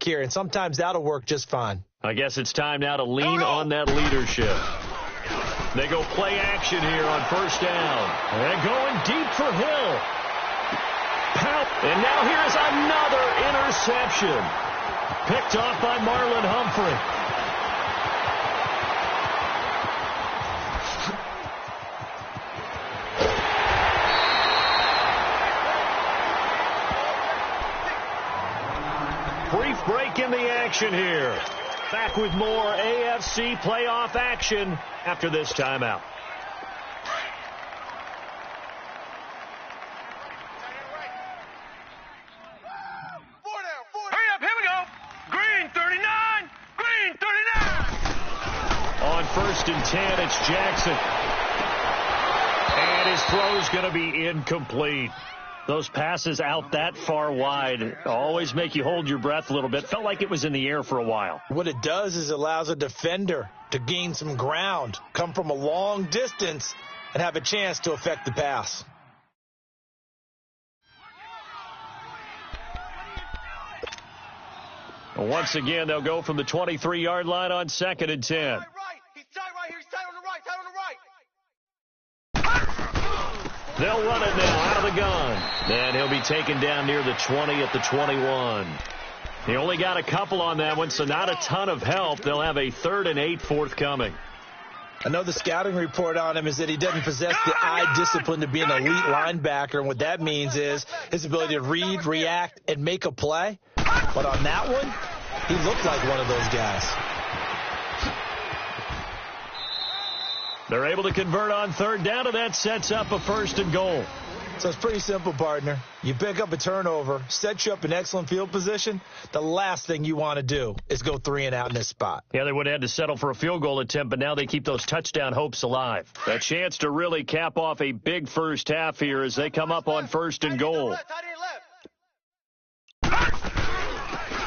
here, and sometimes that'll work just fine. I guess it's time now to lean on that leadership. They go play action here on first down. And going deep for Hill. And now here is another interception. Picked off by Marlon Humphrey. Brief break in the action here. Back with more AFC playoff action after this timeout. Hurry up, here we go. Green 39, green 39. On 1st and 10, it's Jackson. And his throw's going to be incomplete. Those passes out that far wide always make you hold your breath a little bit. Felt like it was in the air for a while. What it does is it allows a defender to gain some ground, come from a long distance, and have a chance to affect the pass. Once again, they'll go from the 23-yard line on 2nd and 10. He's tight right here. He's tight on the right. Tight on the right. They'll run it now out of the gun. And he'll be taken down near the 20 at the 21. He only got a couple on that one, so not a ton of help. They'll have a 3rd and 8 forthcoming. I know the scouting report on him is that he doesn't possess the eye discipline to be an elite linebacker, and what that means is his ability to read, react, and make a play. But on that one, he looked like one of those guys. They're able to convert on 3rd down, and that sets up a 1st and goal. So it's pretty simple, partner. You pick up a turnover, sets you up in excellent field position. The last thing you want to do is go 3 and out in this spot. Yeah, they would have had to settle for a field goal attempt, but now they keep those touchdown hopes alive. A chance to really cap off a big first half here as they come up on 1st and goal.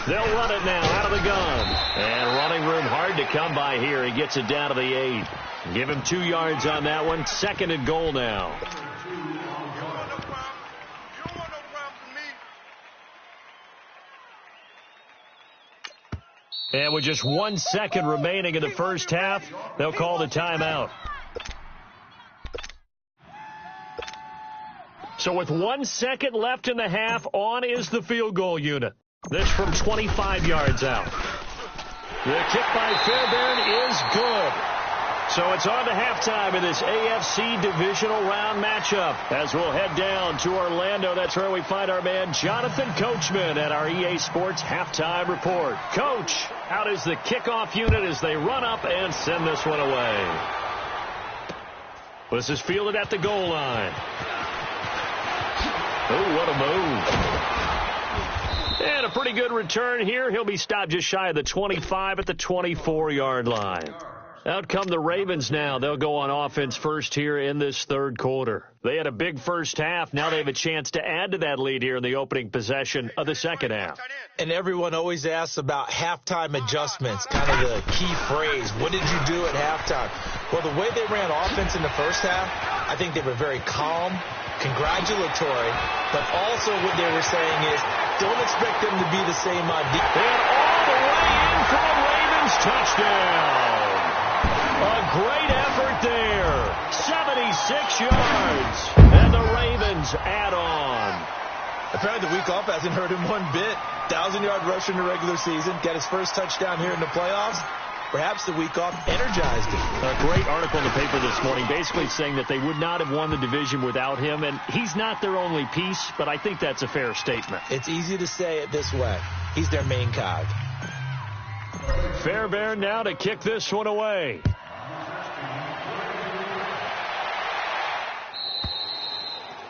They'll run it now out of the gun. And running room hard to come by here. He gets it down to the 8. Give him 2 yards on that one. 2nd and goal now. And with just 1 second remaining in the first half, they'll call the timeout. So with 1 second left in the half, on is the field goal unit. This from 25 yards out. The kick by Fairbairn is good. So it's on to halftime in this AFC divisional round matchup. As we'll head down to Orlando, that's where we find our man Jonathan Coachman at our EA Sports Halftime Report. Coach, how does the kickoff unit as they run up and send this one away? This is fielded at the goal line. Oh, what a move. And a pretty good return here. He'll be stopped just shy of the 25 at the 24-yard line. Out come the Ravens now. They'll go on offense first here in this 3rd quarter. They had a big first half. Now they have a chance to add to that lead here in the opening possession of the 2nd half. And everyone always asks about halftime adjustments, kind of the key phrase. What did you do at halftime? Well, the way they ran offense in the first half, I think they were very calm, congratulatory, but also what they were saying is don't expect them to be the same on defense. And all the way in for a Ravens touchdown. A great effort there. 76 yards. And the Ravens add on. Apparently the week off hasn't hurt him one bit. 1,000-yard rush in the regular season. Got his first touchdown here in the playoffs. Perhaps the week off energized him. A great article in the paper this morning basically saying that they would not have won the division without him. And he's not their only piece, but I think that's a fair statement. It's easy to say it this way. He's their main cog. Fairbairn now to kick this one away.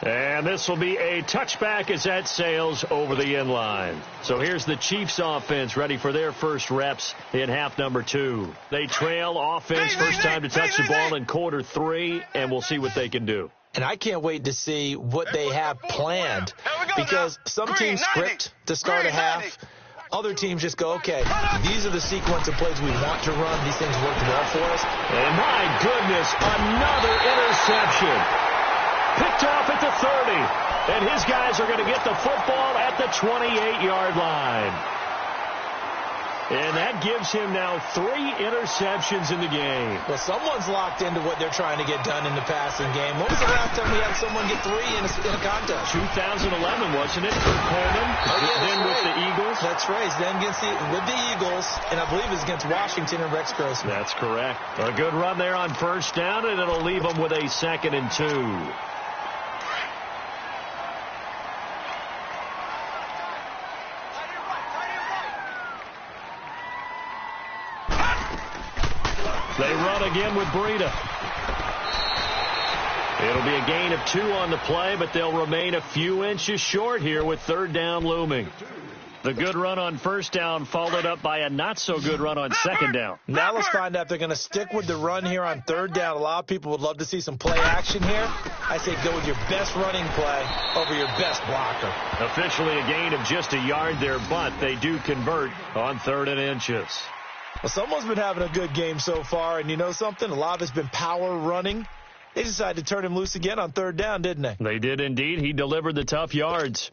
And this will be a touchback as that sails over the end line. So here's the Chiefs offense ready for their first reps in half number 2. They trail offense first time to touch the ball in quarter 3, and we'll see what they can do. And I can't wait to see what they have planned, because some teams script to start a half. Other teams just go, okay, these are the sequence of plays we want to run. These things worked well for us. And my goodness, another interception. Picked off at the 30. And his guys are going to get the football at the 28-yard line. And that gives him now 3 interceptions in the game. Well, someone's locked into what they're trying to get done in the passing game. When was the last time we had someone get 3 in a contest? 2011, wasn't it, for Coleman? Then with the Eagles? That's right. Then with the Eagles, and I believe it's against Washington and Rex Grossman. That's correct. A good run there on first down, and it'll leave them with a 2nd and 2. They run again with Breida. It'll be a gain of 2 on the play, but they'll remain a few inches short here with 3rd down looming. The good run on first down followed up by a not-so-good run on 2nd down. Now let's find out if they're going to stick with the run here on 3rd down. A lot of people would love to see some play action here. I say go with your best running play over your best blocker. Officially a gain of just a yard there, but they do convert on 3rd and inches. Well, someone's been having a good game so far, and you know something? A lot of it's been power running. They decided to turn him loose again on 3rd down, didn't they? They did indeed. He delivered the tough yards.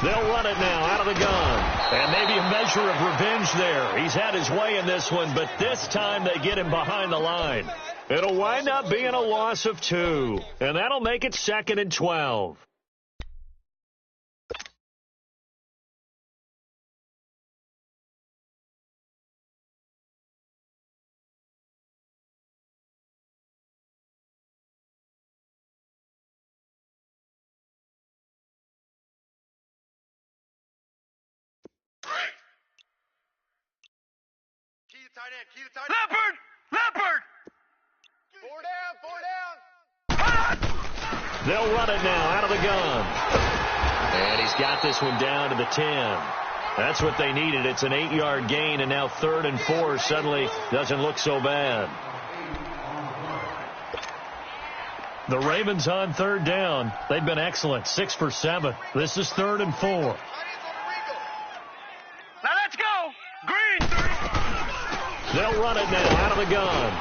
They'll run it now out of the gun. And maybe a measure of revenge there. He's had his way in this one, but this time they get him behind the line. It'll wind up being a loss of 2. And that'll make it 2nd and 12. Leopard! Leopard! 4 down. They'll run it now out of the gun. And he's got this one down to the 10. That's what they needed. It's an 8-yard gain, and now 3rd and 4 suddenly doesn't look so bad. The Ravens on 3rd down. They've been excellent. 6 for 7. This is 3rd and 4. Now let's go! Green! They'll run it now out of the gun.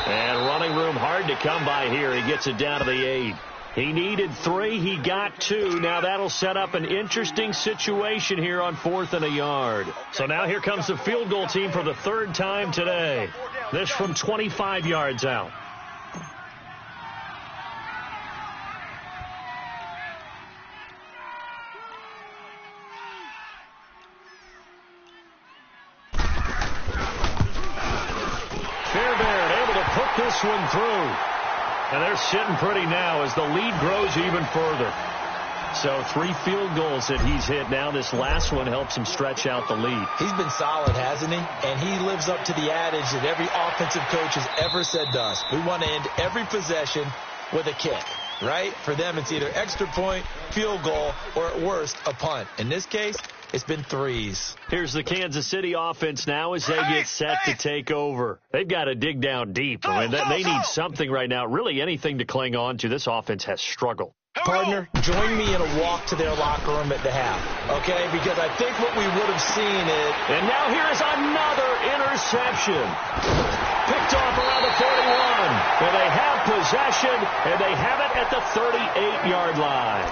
And running room hard to come by here. He gets it down to the 8. He needed 3. He got 2. Now that'll set up an interesting situation here on 4th and a yard. So now here comes the field goal team for the 3rd time today. This from 25 yards out. This one through. And they're sitting pretty now as the lead grows even further. So 3 field goals that he's hit now. This last one helps him stretch out the lead. He's been solid, hasn't he? And he lives up to the adage that every offensive coach has ever said to us. We want to end every possession with a kick, right? For them, it's either extra point, field goal, or at worst, a punt. In this case, it's been 3s. Here's the Kansas City offense now as they get set to take over. They've got to dig down deep. I mean, they need something right now, really anything to cling on to. This offense has struggled. Partner, join me in a walk to their locker room at the half, okay? Because I think what we would have seen is... And now here's another interception. Picked off around the 41. And they have possession, and they have it at the 38-yard line.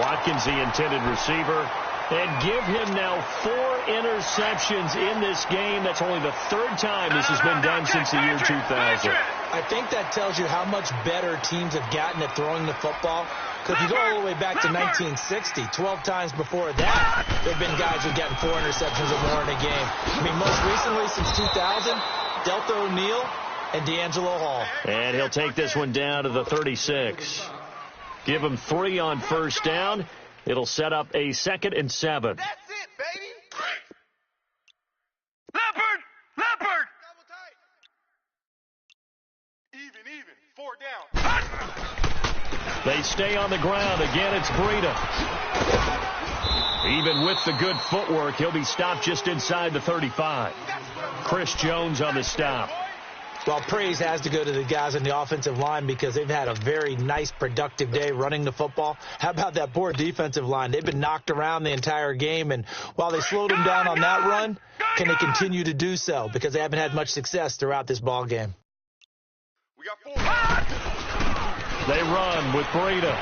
Watkins, the intended receiver. And give him now 4 interceptions in this game. That's only the 3rd time this has been done since the year 2000. I think that tells you how much better teams have gotten at throwing the football. Because if you go all the way back to 1960, 12 times before that, there have been guys who've gotten 4 interceptions or more in a game. I mean, most recently, since 2000, Delta O'Neal and D'Angelo Hall. And he'll take this one down to the 36. Give him 3 on first down. It'll set up a 2nd and 7. That's it, baby. Leopard! Leopard! Even. 4 down. They stay on the ground. Again, it's Breida. Even with the good footwork, he'll be stopped just inside the 35. Chris Jones on the stop. Well, praise has to go to the guys on the offensive line because they've had a very nice, productive day running the football. How about that poor defensive line? They've been knocked around the entire game, and while they slowed them down on that run, can they continue to do so? Because they haven't had much success throughout this ball game. We got 4. They run with Breida.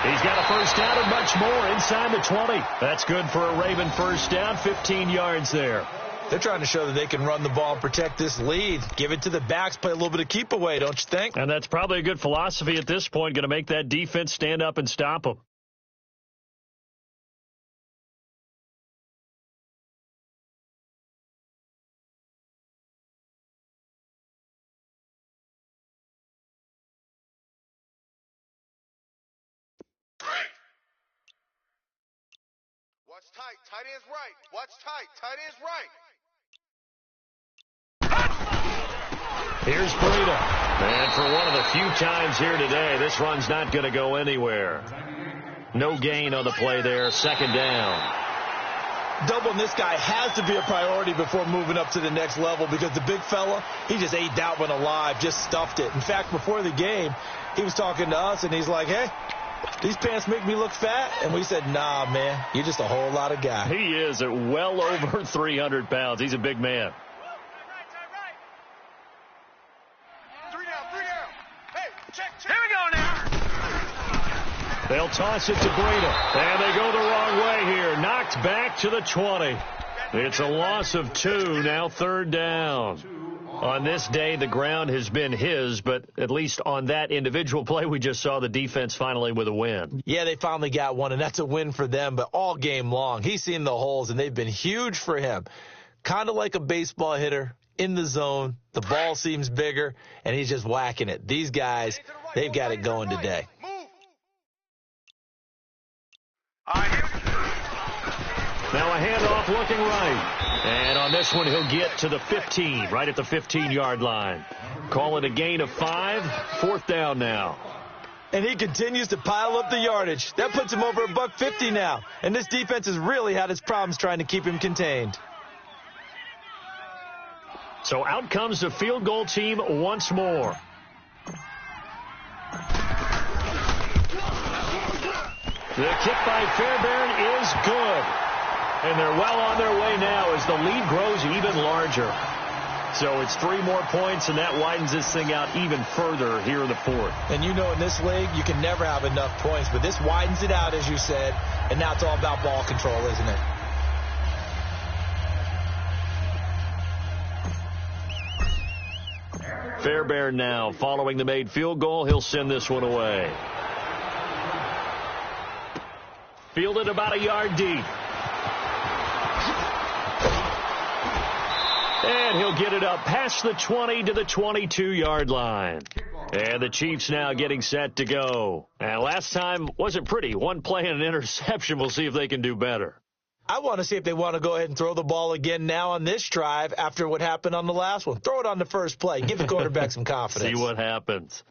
He's got a first down and much more inside the 20. That's good for a Raven first down, 15 yards there. They're trying to show that they can run the ball and protect this lead. Give it to the backs, play a little bit of keep away, don't you think? And that's probably a good philosophy at this point, going to make that defense stand up and stop them. Watch tight. Tight end's right. Watch tight. Tight end's right. Here's Breida. And for one of the few times here today, this run's not going to go anywhere. No gain on the play there. Second down. Doubling this guy has to be a priority before moving up to the next level because the big fella, he just ate that one alive, just stuffed it. In fact, before the game, he was talking to us, and he's like, hey, these pants make me look fat. And we said, nah, man, you're just a whole lot of guy. He is at well over 300 pounds. He's a big man. 3 down. 3 down. Hey, check. Here we go now. They'll toss it to Breida. And they go the wrong way here. Knocked back to the 20. It's a loss of 2. Now third down. On this day, the ground has been his, but at least on that individual play, we just saw the defense finally with a win. Yeah, they finally got one, and that's a win for them, but all game long, he's seen the holes, and they've been huge for him. Kind of like a baseball hitter in the zone. The ball seems bigger, and he's just whacking it. These guys, they've got it going today. Move. Now a handoff looking right. And on this one, he'll get to the 15, right at the 15-yard line. Call it a gain of 5. Fourth down now. And he continues to pile up the yardage. That puts him over $150 now. And this defense has really had its problems trying to keep him contained. So out comes the field goal team once more. The kick by Fairbairn is good. And they're well on their way now as the lead grows even larger. So it's 3 more points, and that widens this thing out even further here in the fourth. And you know in this league, you can never have enough points, but this widens it out, as you said, and now it's all about ball control, isn't it? Fairbairn now following the made field goal. He'll send this one away. Fielded about a yard deep. And he'll get it up past the 20 to the 22-yard line. And the Chiefs now getting set to go. And last time wasn't pretty. One play and an interception. We'll see if they can do better. I want to see if they want to go ahead and throw the ball again now on this drive after what happened on the last one. Throw it on the first play. Give the quarterback some confidence. See what happens.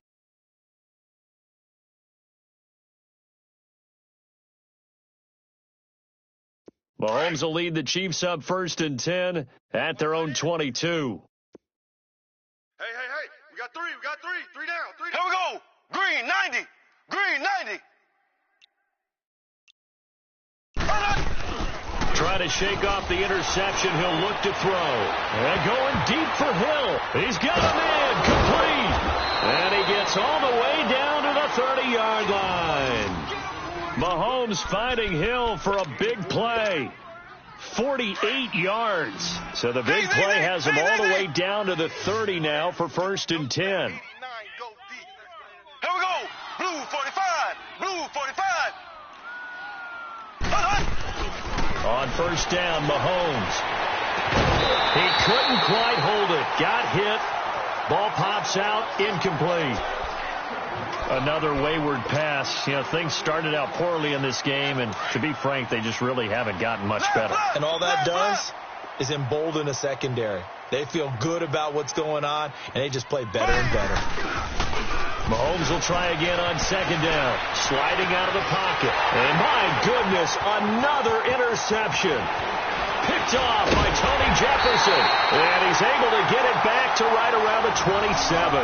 Mahomes will lead the Chiefs up 1st and 10 at their own 22. Hey. We got 3. 3 down. 3 down. Here we go. Green, 90. Green, 90. Try to shake off the interception. He'll look to throw. And going deep for Hill. He's got a man complete. And he gets all the way down to the 30-yard line. Mahomes finding Hill for a big play. 48 yards. So the big play has him all the way down to the 30 now for 1st and 10. 9, go deep. Here we go. Blue 45. Blue 45. On 1st down, Mahomes. He couldn't quite hold it. Got hit. Ball pops out. Incomplete. Another wayward pass. You know, things started out poorly in this game, and to be frank, they just really haven't gotten much better. And all that does is embolden a secondary. They feel good about what's going on, and they just play better and better. Mahomes will try again on 2nd down. Sliding out of the pocket. And my goodness, another interception. Picked off by Tony Jefferson. And he's able to get it back to right around the 27.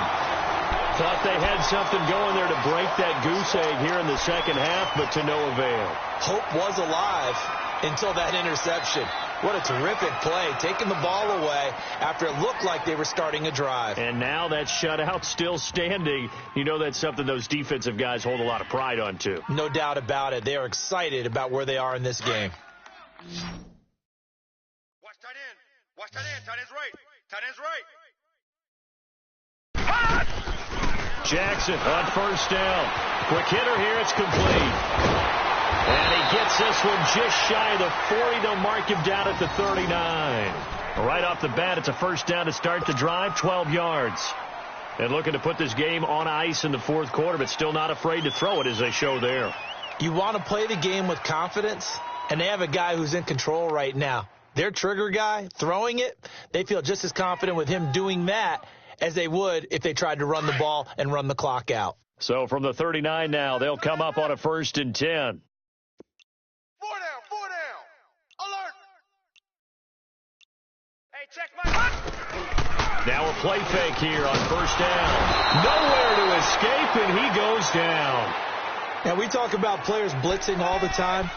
Thought they had something going there to break that goose egg here in the second half, but to no avail. Hope was alive until that interception. What a terrific play, taking the ball away after it looked like they were starting a drive. And now that shutout still standing. You know that's something those defensive guys hold a lot of pride on, too. No doubt about it. They are excited about where they are in this game. Watch tight end. Watch tight end. Tight end's right. Tight end's right. Jackson on first down. Quick hitter here. It's complete. And he gets this one just shy of the 40. They'll mark him down at the 39. Right off the bat, it's a first down to start the drive, 12 yards. And looking to put this game on ice in the fourth quarter, but still not afraid to throw it as they show there. You want to play the game with confidence, and they have a guy who's in control right now. Their trigger guy throwing it, they feel just as confident with him doing that as they would if they tried to run the ball and run the clock out. So from the 39 now, they'll come up on a 1st and 10. 4 down. Alert. Hey, check my butt. Now a play fake here on first down. Nowhere to escape, and he goes down. Now, we talk about players blitzing all the time.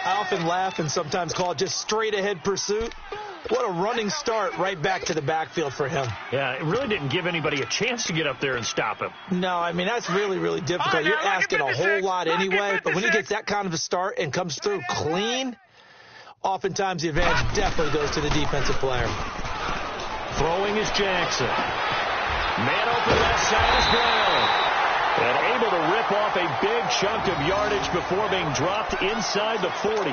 I often laugh and sometimes call it just straight-ahead pursuit. What a running start right back to the backfield for him. Yeah, it really didn't give anybody a chance to get up there and stop him. No, I mean, that's really, really difficult. Right, You're now, asking a whole lot anyway, but when he gets that kind of a start and comes through clean, oftentimes the advantage definitely goes to the defensive player. Throwing is Jackson. Man open left side is Brown. And able to rip off a big chunk of yardage before being dropped inside the 40.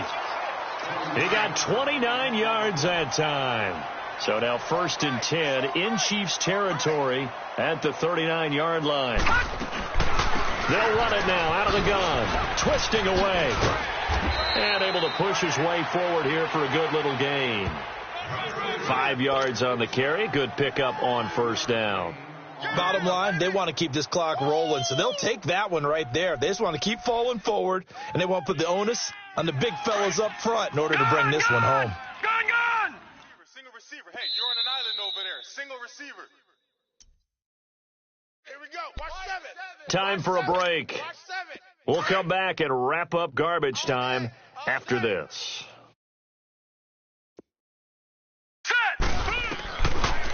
He got 29 yards that time. So now 1st and 10 in Chiefs territory at the 39-yard line. They'll run it now out of the gun. Twisting away. And able to push his way forward here for a good little gain. 5 yards on the carry. Good pickup on first down. Bottom line, they want to keep this clock rolling, so they'll take that one right there. They just want to keep falling forward, and they want to put the onus on the big fellas up front in order to bring this one home. Gun! Single receiver. Hey, you're on an island over there. Single receiver. Here we go. Watch 7. Time for a break. Watch 7. We'll come back and wrap up garbage time after this. Set!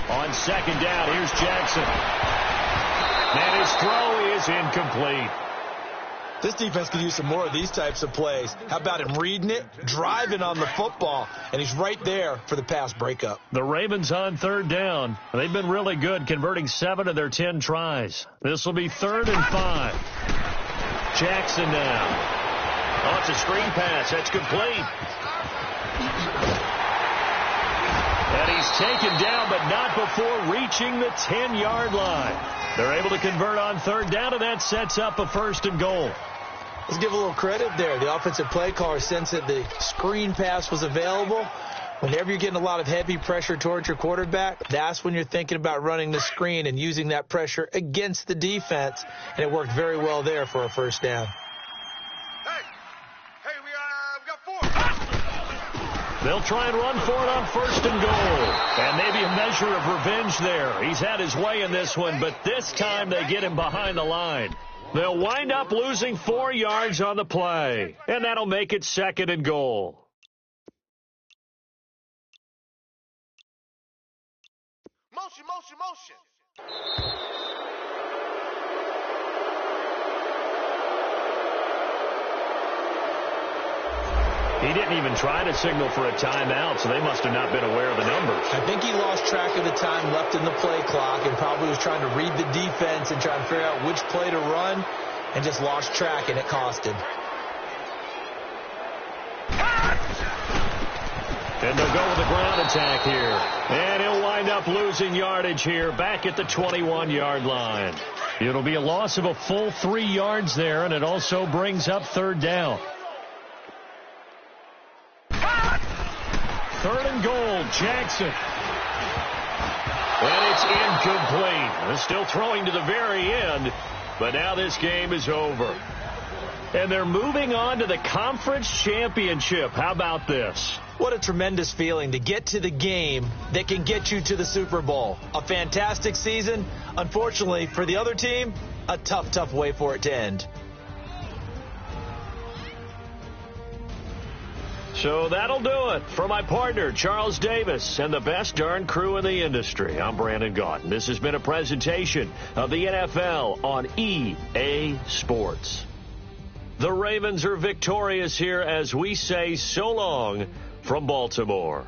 On second down, here's Jackson. And his throw is incomplete. This defense could use some more of these types of plays. How about him reading it, driving on the football, and he's right there for the pass breakup. The Ravens on third down. They've been really good, converting 7 of their 10 tries. This will be 3rd and 5. Jackson now. Oh, it's a screen pass. That's complete. And he's taken down, but not before reaching the 10-yard line. They're able to convert on third down, and that sets up a 1st and goal. Let's give a little credit there. The offensive play caller sensed that the screen pass was available. Whenever you're getting a lot of heavy pressure towards your quarterback, that's when you're thinking about running the screen and using that pressure against the defense. And it worked very well there for a 1st down. Hey, we got 4. They'll try and run for it on 1st and goal. And maybe a measure of revenge there. He's had his way in this one, but this time they get him behind the line. They'll wind up losing 4 yards on the play. And that'll make it 2nd and goal. Motion. He didn't even try to signal for a timeout, so they must have not been aware of the numbers. I think he lost track of the time left in the play clock and probably was trying to read the defense and trying to figure out which play to run and just lost track, and it cost him. And they'll go with the ground attack here. And he'll wind up losing yardage here back at the 21-yard line. It'll be a loss of a full 3 yards there, and it also brings up 3rd down. 3rd and goal, Jackson. And it's incomplete. They're still throwing to the very end, but now this game is over. And they're moving on to the conference championship. How about this? What a tremendous feeling to get to the game that can get you to the Super Bowl. A fantastic season. Unfortunately, for the other team, a tough way for it to end. So that'll do it. For my partner, Charles Davis, and the best darn crew in the industry, I'm Brandon Gaudin. This has been a presentation of the NFL on EA Sports. The Ravens are victorious here as we say so long from Baltimore.